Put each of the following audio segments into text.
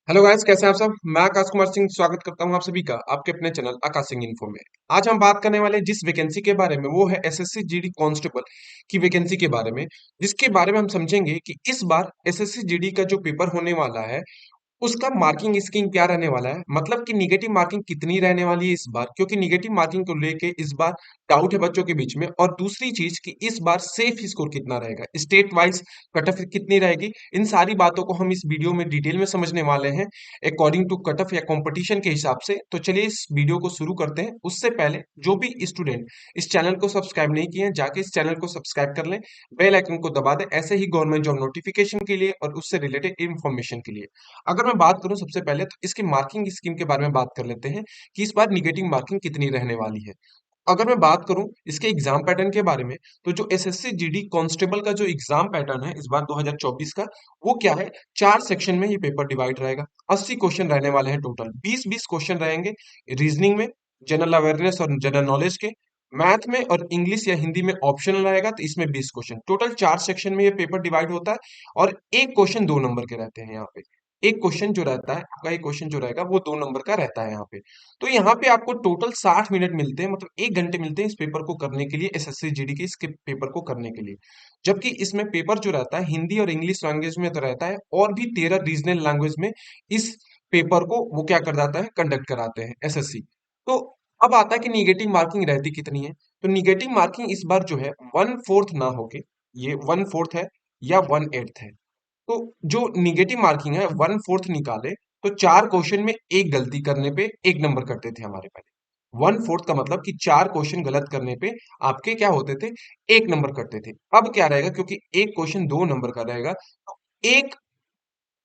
Hello guys, कैसे हैं आप सब। मैं आकाश कुमार सिंह स्वागत करता हूं आप सभी का आपके अपने चैनल आकाश सिंह इन्फो में। आज हम बात करने वाले हैं जिस वैकेंसी के बारे में, वो है एसएससी जीडी कांस्टेबल की वैकेंसी के बारे में। जिसके बारे में हम समझेंगे कि इस बार एसएससी जीडी का जो पेपर होने वाला है उसका मार्किंग स्कीम क्या रहने वाला है, मतलब कि निगेटिव मार्किंग कितनी रहने वाली है इस बार, क्योंकि निगेटिव मार्किंग को लेके इस बार डाउट है बच्चों के बीच में। और दूसरी चीज कि इस बार सेफ स्कोर कितना रहेगा, स्टेट वाइज कट ऑफ कितनी रहेगी, इन सारी बातों को हम इस वीडियो में डिटेल में समझने वाले हैं अकॉर्डिंग टू कट ऑफ या कंपटीशन के हिसाब से। तो चलिए इस वीडियो को शुरू करते हैं। उससे पहले जो भी स्टूडेंट इस चैनल को सब्सक्राइब नहीं किए हैं, जाके इस चैनल को सब्सक्राइब कर लें, बेल आइकन को दबा दें, ऐसे ही गवर्नमेंट जॉब नोटिफिकेशन के लिए और उससे रिलेटेड इंफॉर्मेशन के लिए। अगर मैं बात करूं सबसे पहले तो इसकी मार्किंग स्कीम के बारे में बात कर लेते हैं कि इस बार निगेटिव मार्किंग कितनी रहने वाली है। अगर मैं बात करूं इसके एग्जाम पैटर्न के बारे में, तो जो एसएससी जीडी कांस्टेबल का जो एग्जाम पैटर्न है इस बार 2024 का, वो क्या है, 4 सेक्शन में ये पेपर डिवाइड रहेगा। 80 क्वेश्चन रहने वाले हैं, टोटल 20-20 क्वेश्चन रहेंगे। रीजनिंग में, जनरल अवेयरनेस और जनरल नॉलेज के, मैथ में और इंग्लिश या हिंदी में ऑप्शनल रहेगा तो इसमें 20 क्वेश्चन। टोटल 4 सेक्शन में ये पेपर डिवाइड होता है और एक क्वेश्चन 2 नंबर के रहते हैं यहाँ पे। एक क्वेश्चन जो रहता है आपका, एक क्वेश्चन जो रहेगा वो 2 नंबर का रहता है यहाँ पे। तो यहाँ पे आपको टोटल 60 मिनट मिलते हैं, मतलब 1 घंटे मिलते हैं इस पेपर को करने के लिए, एसएससी जीडी के इसके पेपर को करने के लिए। जबकि इसमें पेपर जो रहता है हिंदी और इंग्लिश लैंग्वेज में तो रहता है, और भी 13 रीजनल लैंग्वेज में इस पेपर को वो क्या कर जाता है, कंडक्ट कराते हैं एसएससी। तो अब आता है कि निगेटिव मार्किंग रहती कितनी है। तो निगेटिव मार्किंग इस बार जो है 1/4 ना होके, ये 1/4 है या 1/8 है। तो जो निगेटिव मार्किंग है 1/4 निकाले तो 4 क्वेश्चन में एक गलती करने पे 1 नंबर कटते थे हमारे पहले। 1/4 का मतलब कि 4 क्वेश्चन गलत करने पे आपके क्या होते थे, 1 नंबर कटते थे। अब क्या रहेगा, क्योंकि एक क्वेश्चन 2 नंबर का रहेगा, तो एक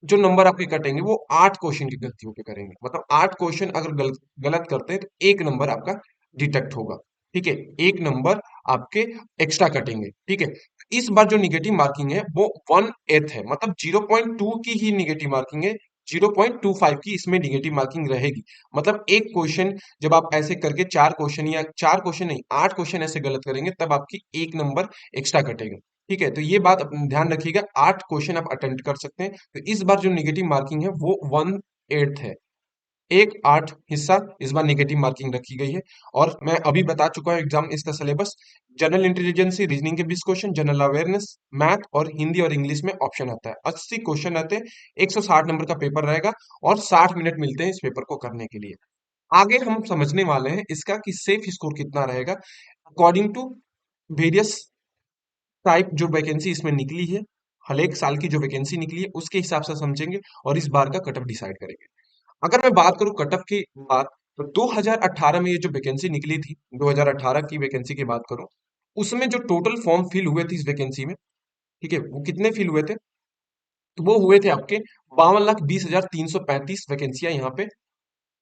जो नंबर आपके कटेंगे वो 8 क्वेश्चन की गलतियों पे करेंगे। मतलब 8 क्वेश्चन अगर गलत गलत करते हैं तो 1 नंबर आपका डिटेक्ट होगा। ठीक है, 1 नंबर आपके एक्स्ट्रा कटेंगे। ठीक है, इस बार जो निगेटिव मार्किंग है वो 1/8 है, मतलब 0.2 की ही निगेटिव मार्किंग है। 0.25 की इसमें निगेटिव मार्किंग रहेगी। मतलब एक क्वेश्चन जब आप ऐसे करके 4 क्वेश्चन, या 4 क्वेश्चन नहीं 8 क्वेश्चन ऐसे गलत करेंगे, तब आपकी 1 नंबर एक्स्ट्रा कटेगा। ठीक है, तो ये बात ध्यान रखिएगा, 8 क्वेश्चन आप अटेम्प्ट कर सकते हैं। तो इस बार जो निगेटिव मार्किंग है वो 1/8 है। एक 8 हिस्सा इस बार निगेटिव मार्किंग रखी गई है। और मैं अभी बता चुका हूँ एग्जाम इसका सिलेबस। जनरल इंटेलिजेंस रीजनिंग के 20 क्वेश्चन, जनरल अवेयरनेस, मैथ और हिंदी और इंग्लिश में ऑप्शन आता है। 80 क्वेश्चन रहते हैं, 160 नंबर का पेपर रहेगा और 60 मिनट मिलते हैं इस पेपर को करने के लिए। आगे हम समझने वाले हैं इसका कि सेफ स्कोर कितना रहेगा अकॉर्डिंग टू वेरियस टाइप जो वैकेंसी इसमें निकली है। हर एक साल की जो वैकेंसी निकली है उसके हिसाब से समझेंगे और इस बार का कट ऑफ डिसाइड करेंगे। अगर मैं बात करूं कट ऑफ की बात, तो 2018 में ये जो वैकेंसी निकली थी, 2018 की वैकेंसी की बात करूं, उसमें जो टोटल फॉर्म फिल हुए थे इस वैकेंसी में, ठीक है, वो कितने फिल हुए थे, तो वो हुए थे आपके 52,20,335 वैकेंसियां यहाँ पे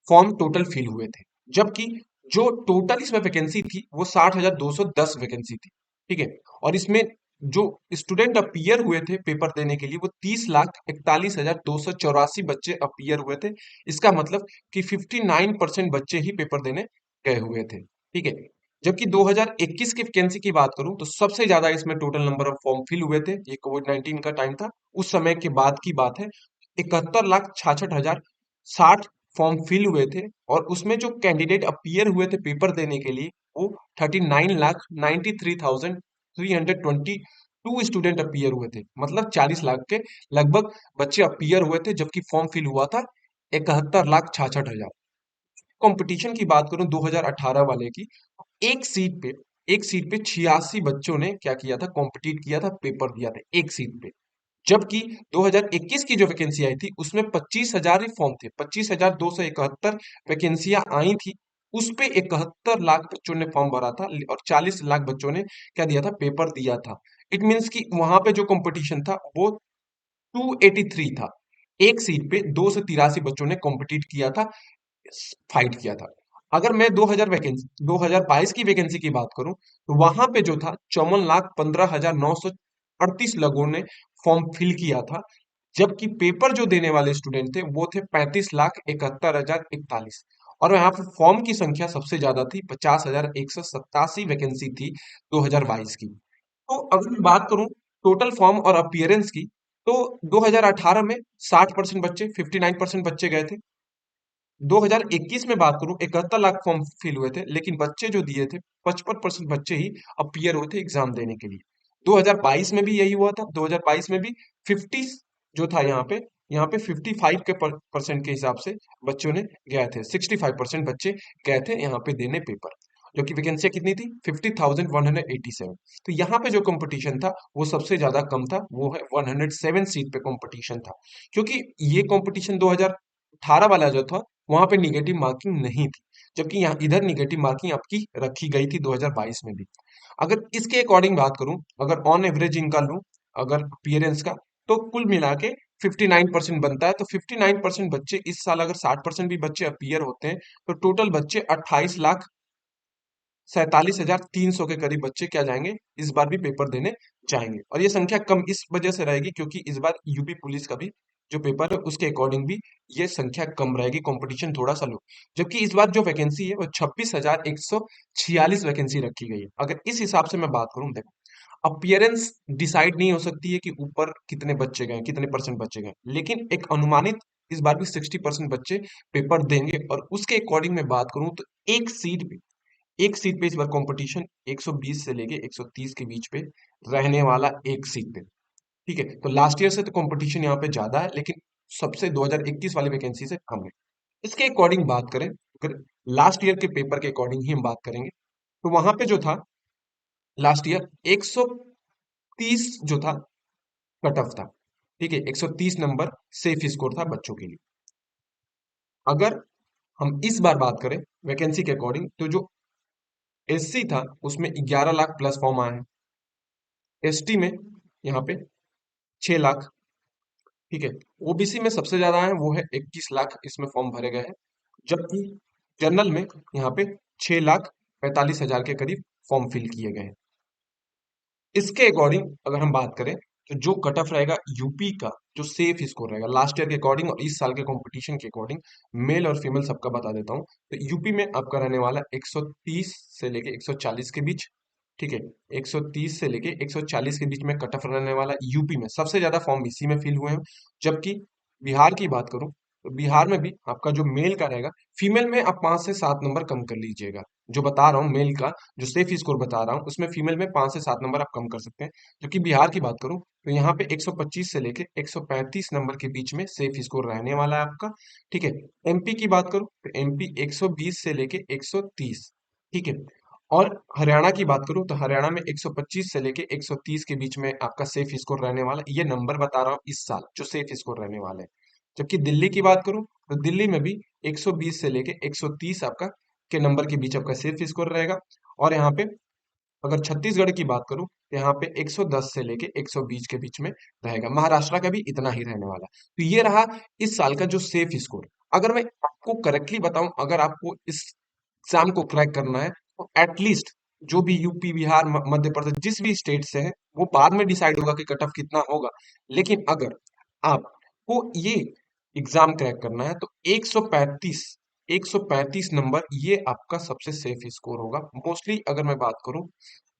फॉर्म टोटल फिल हुए थे। जबकि जो टोटल इसमें वैकेंसी थी वो 60,210 वैकेंसी थी। ठीक है, और इसमें जो स्टूडेंट अपीयर हुए थे पेपर देने के लिए वो 30,41,284 बच्चे अपीयर हुए थे। इसका मतलब कि 59% बच्चे ही पेपर देने गए हुए थे। ठीक है, जबकि 2021 की वैकेंसी की बात करूं तो सबसे ज्यादा इसमें total number of form fill हुए थे। ये कोविड-19 का टाइम था, उस समय के बाद की बात है। 71,66,060 फॉर्म फिल हुए थे, और उसमें जो कैंडिडेट अपीयर हुए थे पेपर देने के लिए वो 39,93,322 स्टूडेंट अपीयर हुए थे, मतलब 40 लाख के लगभग बच्चे अपीयर हुए थे, जबकि फॉर्म फिल हुआ था 71,66,000। कंपटीशन की बात करूं 2018 वाले की, एक सीट पे एक सीट पे 86 बच्चों ने क्या किया था, कॉम्पिटिट किया था, पेपर दिया था एक सीट पे। जबकि 2021 की जो वैकेंसी आई थी उसमें 25,000 ही फॉर्म थे, 25,271 वैकेंसियां आई थी। उस पे 71 लाख बच्चों ने फॉर्म भरा था और 40 लाख बच्चों ने क्या दिया था, पेपर दिया था। इट मीन्स कि वहां पे जो कंपटीशन था वो 283 था। एक सीट पे 283 बच्चों ने कॉम्पिटिट किया था, फाइट किया था। अगर मैं 2022 की वैकेंसी की बात करूं तो वहां पे जो था 54,15,938 लोगों ने फॉर्म फिल किया था। जबकि पेपर जो देने वाले स्टूडेंट थे वो थे 35,71,041। और यहाँ पे फॉर्म की संख्या सबसे ज्यादा थी, 50,187 वैकेंसी थी 2022 की। तो अगर मैं बात करूं टोटल फॉर्म और अपीयरेंस की, तो 2018 में 60% बच्चे, 59% बच्चे गए थे। 2021 में बात करूं 71 लाख फॉर्म फिल हुए थे, लेकिन बच्चे जो दिए थे 55% बच्चे ही अपीयर हुए थे एग्जाम देने के लिए। 2022 में भी यही हुआ था। 2022 में भी 50 जो था यहाँ पे 55 के परसेंट के हिसाब से बच्चों ने गए थे, 65% बच्चे गए थे यहाँ पे देने पेपर। जो कि वैकेंसियां कितनी थी? 50,187। तो यहाँ पे जो कंपटीशन था वो सबसे ज्यादा कम था, वो है 107 सीट पे कंपटीशन था। क्योंकि ये कंपटीशन 2018 वाला जो था वहां पे निगेटिव मार्किंग नहीं थी, जबकि यहाँ इधर निगेटिव मार्किंग आपकी रखी गई थी 2022 में भी। अगर इसके अकॉर्डिंग बात करूं, अगर ऑन एवरेज इनका लूं, अगर अपीयरेंस का, तो कुल मिला के 59% बनता है। तो 59% बच्चे इस साल, अगर 60% भी बच्चे अपीयर होते हैं, तो टोटल बच्चे 28,47,300 के करीब बच्चे क्या जाएंगे, इस बार भी पेपर देने जाएंगे। और ये संख्या कम इस वजह से रहेगी क्योंकि इस बार यूपी पुलिस का भी जो पेपर है उसके अकॉर्डिंग भी ये संख्या कम रहेगी, कंपटीशन थोड़ा सा लो। जबकि इस बार जो वैकेंसी है वो 26,146 वैकेंसी रखी गई है। अगर इस हिसाब से मैं बात करूं, देखो, अपीयरेंस डिसाइड नहीं हो सकती है कि ऊपर कितने बच्चे गए, कितने परसेंट बच्चे गए, लेकिन एक अनुमानित इस बार भी 60% बच्चे पेपर देंगे। और उसके अकॉर्डिंग मैं बात करूं तो एक सीट पे इस बार कंपटीशन 120 से लेके 130 के बीच पे रहने वाला, एक सीट पे। ठीक है, तो लास्ट ईयर से तो कंपटीशन यहाँ पे ज्यादा है, लेकिन सबसे 2021 वाली वैकेंसी से कम है। इसके अकॉर्डिंग बात करें, अगर लास्ट ईयर के पेपर के अकॉर्डिंग ही हम बात करेंगे, तो वहां पे जो था लास्ट ईयर 130 जो था कट ऑफ था। ठीक है, 130 नंबर सेफ स्कोर था बच्चों के लिए। अगर हम इस बार बात करें वैकेंसी के अकॉर्डिंग, तो जो एससी था उसमें 11 लाख प्लस फॉर्म आए हैं। एसटी में यहाँ पे 6 लाख। ठीक है, ओबीसी में सबसे ज्यादा है, वो है 21 लाख, इसमें फॉर्म भरे गए हैं। जबकि जनरल में यहाँ पे 6,45,000 के करीब फॉर्म फिल किए गए हैं। इसके अकॉर्डिंग अगर हम बात करें, तो जो कट ऑफ रहेगा यूपी का, जो सेफ स्कोर रहेगा लास्ट ईयर के अकॉर्डिंग और इस साल के कंपटीशन के अकॉर्डिंग, मेल और फीमेल सबका बता देता हूँ। तो यूपी में आपका रहने वाला 130 से लेके 140 के बीच। ठीक है, 130 से लेके 140 के बीच में कट ऑफ रहने वाला यूपी में। सबसे ज्यादा फॉर्म इसी में फिल हुए हैं। जबकि बिहार की बात करूं, तो बिहार में भी आपका जो मेल का रहेगा, फीमेल में आप 5 से 7 नंबर कम कर लीजिएगा। जो बता रहा हूँ मेल का, जो सेफ स्कोर बता रहा हूँ, उसमें फीमेल में 5 से 7 नंबर आप कम कर सकते हैं। जबकि बिहार की बात करूं, तो यहाँ पे 125 से लेके 135 नंबर के बीच में सेफ स्कोर रहने वाला है आपका। ठीक है, एमपी की बात करूं, तो एमपी 120 से लेके 130। ठीक है, और हरियाणा की बात करूं, तो हरियाणा में 125 से लेके 130 के बीच में आपका सेफ स्कोर रहने वाला है। ये नंबर बता रहा हूँ इस साल जो सेफ स्कोर रहने वाले हैं। जबकि दिल्ली की बात करूं, तो दिल्ली में भी 120 से लेके 130 आपका के नंबर के बीच आपका सेफ स्कोर रहेगा। और यहाँ पे अगर छत्तीसगढ़ की बात करूं, तो यहाँ पे 110 से लेके 120 के बीच में रहेगा। महाराष्ट्र का भी इतना ही रहने वाला। तो ये रहा इस साल का जो सेफ स्कोर। अगर मैं आपको करेक्टली बताऊं, अगर आपको इस एग्जाम को क्रैक करना है, तो एटलीस्ट जो भी यूपी, बिहार, मध्य प्रदेश, जिस भी स्टेट से है, वो बाद में डिसाइड होगा कि कट ऑफ कितना होगा। लेकिन अगर आपको ये एग्जाम क्रैक करना है, तो 135 नंबर ये आपका सबसे सेफ स्कोर होगा। मोस्टली अगर मैं बात करूं,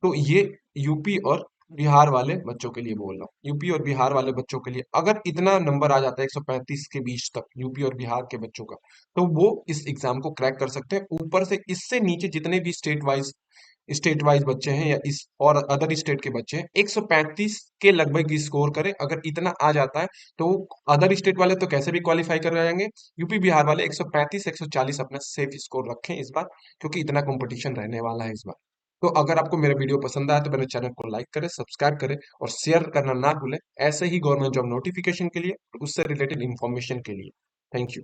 तो ये यूपी और बिहार वाले बच्चों के लिए बोल रहा हूँ। यूपी और बिहार वाले बच्चों के लिए अगर इतना नंबर आ जाता है 135 के बीच तक यूपी और बिहार के बच्चों का, तो वो इस एग्जाम को क्रैक कर सकते हैं। ऊपर से इससे नीचे जितने भी स्टेट वाइज बच्चे हैं या इस और अदर स्टेट के बच्चे हैं, 135 के लगभग स्कोर करें, अगर इतना आ जाता है, तो अदर स्टेट वाले तो कैसे भी क्वालिफाई कर जाएंगे। यूपी बिहार वाले 135 140 अपना सेफ स्कोर रखें इस बार, क्योंकि इतना कंपटीशन रहने वाला है इस बार। तो अगर आपको मेरा वीडियो पसंद आया तो मेरे चैनल को लाइक करें, सब्सक्राइब करें और शेयर करना ना भूलें, ऐसे ही गवर्नमेंट जॉब नोटिफिकेशन के लिए और उससे रिलेटेड इंफॉर्मेशन के लिए। Thank you.